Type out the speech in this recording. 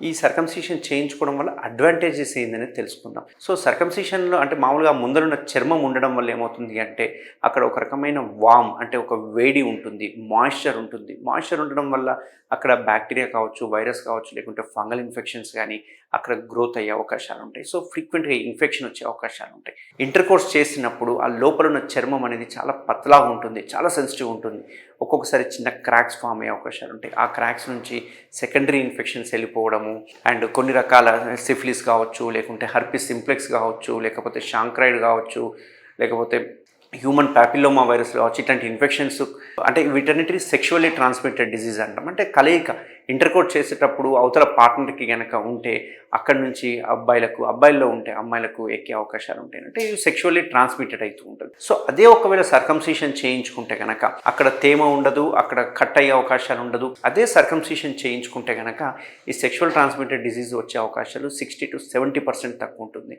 ఈ సర్కంసిషన్ చేయించుకోవడం వల్ల అడ్వాంటేజెస్ ఏందనేది తెలుసుకుందాం. సో సర్కంసిషన్‌లో అంటే మామూలుగా ముందరున్న చర్మం ఉండడం వల్ల ఏమవుతుంది అంటే అక్కడ ఒక రకమైన అంటే ఒక వేడి ఉంటుంది, మాయిశ్చర్ ఉంటుంది. మాయిశ్చర్ ఉండడం వల్ల అక్కడ బ్యాక్టీరియా కావచ్చు, వైరస్ కావచ్చు, లేకుంటే ఫంగల్ ఇన్ఫెక్షన్స్ గానీ అక్కడ గ్రోత్ అయ్యే అవకాశాలుంటాయి. సో ఫ్రీక్వెంట్‌గా ఇన్ఫెక్షన్ వచ్చే అవకాశాలుంటాయి. ఇంటర్‌కోర్స్ చేసినప్పుడు ఆ లోపల ఉన్న చర్మం అనేది చాలా పతలాగా ఉంటుంది, చాలా సెన్సిటివ్ ఉంటుంది. ఒక్కొక్కసారి చిన్న క్రాక్స్ ఫామ్ అయ్యే అవకాశాలుంటాయి. ఆ క్రాక్స్ నుంచి సెకండరీ ఇన్ఫెక్షన్స్ వెళ్ళిపోవడము అండ్ కొన్ని రకాల సిఫిలిస్ కావచ్చు, లేకుంటే హర్పిస్ సింప్లెక్స్ కావచ్చు, లేకపోతే షాంక్రైడ్ కావచ్చు, లేకపోతే హ్యూమన్ పాపిల్లోమా వైరస్ కావచ్చు, ఇట్లాంటి ఇన్ఫెక్షన్స్ అంటే వీటన్నిటిని సెక్షువల్లీ ట్రాన్స్మిటెడ్ డిజీజ్ అంటాం. అంటే కలయిక ఇంటర్కోర్స్ చేసేటప్పుడు అవతల పార్ట్నర్కి కనుక ఉంటే అక్కడి నుంచి అబ్బాయిల్లో ఉంటే అమ్మాయిలకు ఎక్కే అవకాశాలు ఉంటాయి. అంటే ఇవి సెక్షువల్లీ ట్రాన్స్మిటెడ్ అవుతూ ఉంటుంది. సో అదే ఒకవేళ సర్కంసిషన్ చేయించుకుంటే కనుక అక్కడ తేమ ఉండదు, అక్కడ కట్ అయ్యే అవకాశాలు ఉండదు. అదే సర్కంసిషన్ చేయించుకుంటే కనుక ఈ సెక్షువల్ ట్రాన్స్మిటెడ్ డిజీజ్ వచ్చే అవకాశాలు 60 to 70% తక్కువ ఉంటుంది.